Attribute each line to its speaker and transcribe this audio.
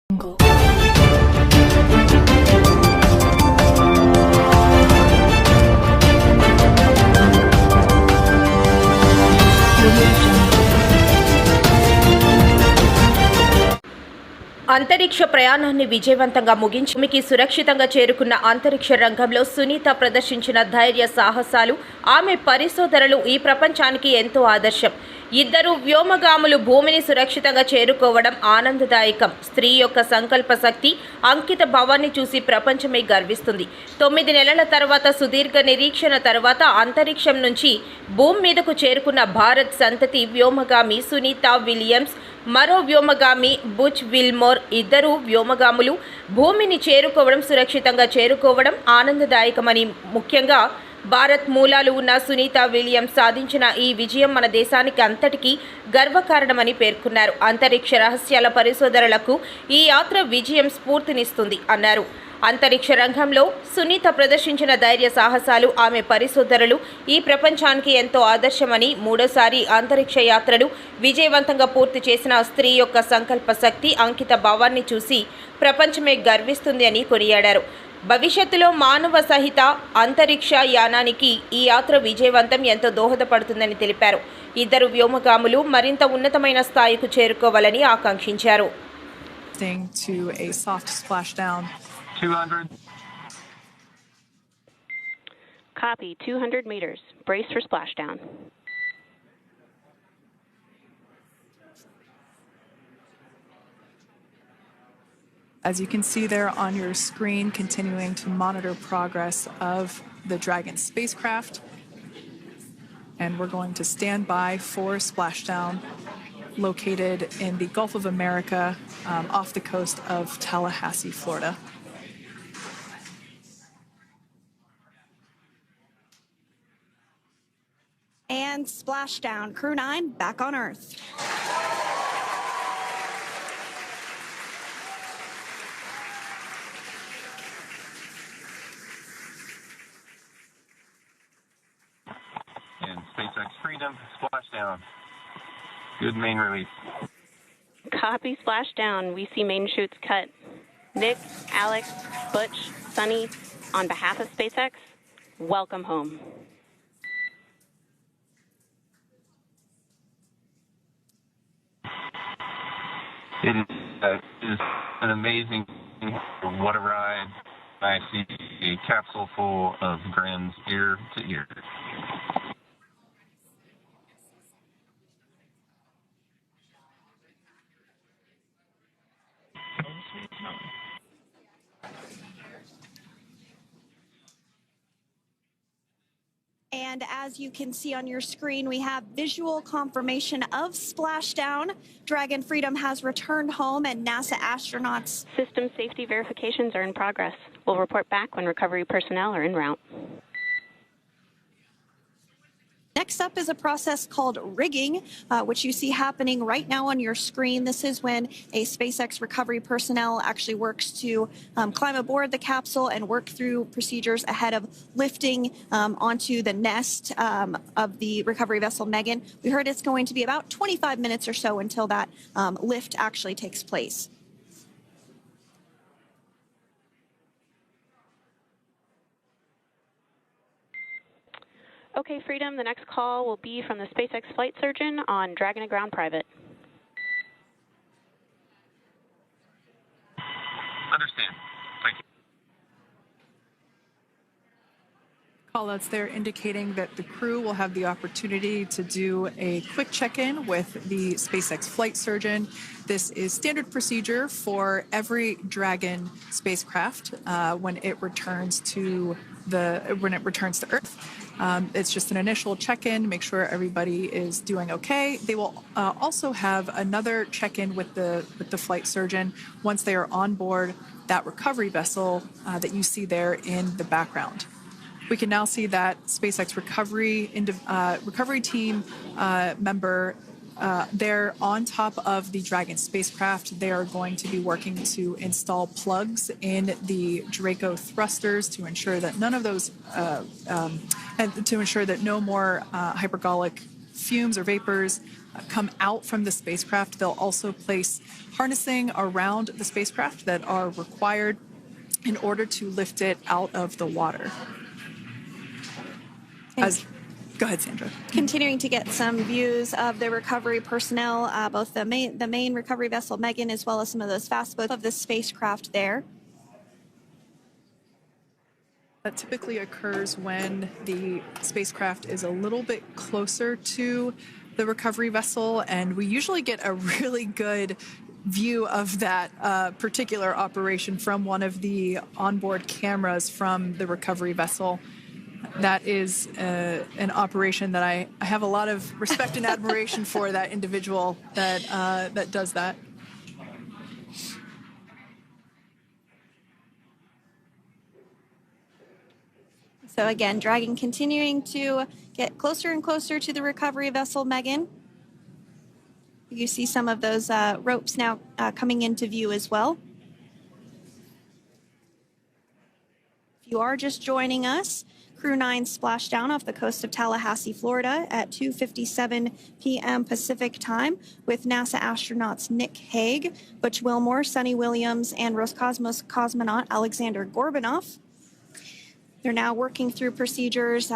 Speaker 1: Jungle. అంతరిక్ష ప్రయాణాన్ని విజయవంతంగా ముగించి భూమికి సురక్షితంగా చేరుకున్న అంతరిక్ష రంగంలో సునీత ప్రదర్శించిన ధైర్య సాహసాలు, ఆమె పరిశోధనలు ఈ ప్రపంచానికి ఎంతో ఆదర్శం. ఇద్దరు వ్యోమగాములు భూమిని సురక్షితంగా చేరుకోవడం ఆనందదాయకం. స్త్రీ యొక్క సంకల్ప శక్తి, అంకిత భావాన్ని చూసి ప్రపంచమే గర్విస్తుంది. 9 నెలల తర్వాత సుదీర్ఘ నిరీక్షణ తర్వాత అంతరిక్షం నుంచి భూమి మీదకు చేరుకున్న భారత్ సంతతి వ్యోమగామి సునీత విలియమ్స్, మరో వ్యోమగామి బుచ్ విల్మోర్. ఇద్దరు వ్యోమగాములు భూమిని చేరుకోవడం, సురక్షితంగా చేరుకోవడం ఆనందదాయకమని, ముఖ్యంగా భారత్ మూలాలు ఉన్న సునీత విలియమ్స్ సాధించిన ఈ విజయం మన దేశానికి అంతటికీ గర్వకారణమని పేర్కొన్నారు. అంతరిక్ష రహస్యాల పరిశోధనలకు ఈ యాత్ర విజయం స్ఫూర్తినిస్తుంది అన్నారు. అంతరిక్ష రంగంలో సునీత ప్రదర్శించిన ధైర్య సాహసాలు, ఆమె పరిశోధనలు ఈ ప్రపంచానికి ఎంతో ఆదర్శమని, మూడోసారి అంతరిక్ష యాత్రను విజయవంతంగా పూర్తి చేసిన స్త్రీ యొక్క సంకల్ప శక్తి, అంకిత భావాన్ని చూసి ప్రపంచమే గర్విస్తుంది అని కొనియాడారు. భవిష్యత్తులో మానవ సహిత అంతరిక్ష యానానికి ఈ యాత్ర విజయవంతం ఎంతో దోహదపడుతుందని తెలిపారు. ఇద్దరు వ్యోమగాములు మరింత ఉన్నతమైన స్థాయికి చేరుకోవాలని ఆకాంక్షించారు.
Speaker 2: 200.
Speaker 3: Copy. 200 meters. Brace for splashdown.
Speaker 2: As you can see there on your screen, continuing to monitor progress of the Dragon spacecraft. And we're going to stand by for splashdown, located in the Gulf of America, off the coast of Tallahassee, Florida.
Speaker 4: And splashdown. Crew 9 back on Earth.
Speaker 5: And SpaceX Freedom, splashdown. Good main release.
Speaker 3: Copy. Splashdown. We see main chutes cut. Nick, Alex, Butch, Sunny, on behalf of SpaceX, welcome home.
Speaker 5: It is an amazing, what a ride. I see a capsule full of grins ear to ear.
Speaker 4: And as you can see on your screen, we have visual confirmation of splashdown. Dragon Freedom has returned home and NASA astronauts.
Speaker 3: System safety verifications are in progress. We'll report back when recovery personnel are en route.
Speaker 4: Next up is a process called rigging, which you see happening right now on your screen. This is when a SpaceX recovery personnel actually works to climb aboard the capsule and work through procedures ahead of lifting onto the nest of the recovery vessel Megan. We heard it's going to be about 25 minutes or so until that lift actually takes place.
Speaker 3: Okay, Freedom, the next call will be from the SpaceX flight surgeon on Dragon to Ground Private.
Speaker 5: Understand. Thank you.
Speaker 2: Callouts there indicating that the crew will have the opportunity to do a quick check-in with the SpaceX flight surgeon. This is standard procedure for every Dragon spacecraft when it returns to Earth. It's just an initial check-in, make sure everybody is doing okay. They will also have another check-in with the flight surgeon once they are on board that recovery vessel that you see there in the background. We can now see that SpaceX recovery team member they're on top of the Dragon spacecraft. They are going to be working to install plugs in the Draco thrusters to ensure that none of those, and to ensure that no more hypergolic fumes or vapors come out from the spacecraft, they'll also place harnessing around the spacecraft that are required in order to lift it out of the water. Go ahead, Sandra.
Speaker 4: Continuing to get some views of the recovery personnel, both the main recovery vessel Megan, as well as some of those fast boats of the spacecraft there.
Speaker 2: That typically occurs when the spacecraft is a little bit closer to the recovery vessel, and we usually get a really good view of that particular operation from one of the onboard cameras from the recovery vessel. That is an operation that I have a lot of respect and admiration for, that individual that does that.
Speaker 4: So again, Dragon continuing to get closer and closer to the recovery vessel Megan. You see some of those ropes now coming into view as well. If you are just joining us, Crew 9 splashed down off the coast of Tallahassee, Florida at 2:57 p.m. Pacific time with NASA astronauts Nick Hague, Butch Wilmore, Sunny Williams, and Roscosmos cosmonaut Alexander Gorbunov. They're now working through procedures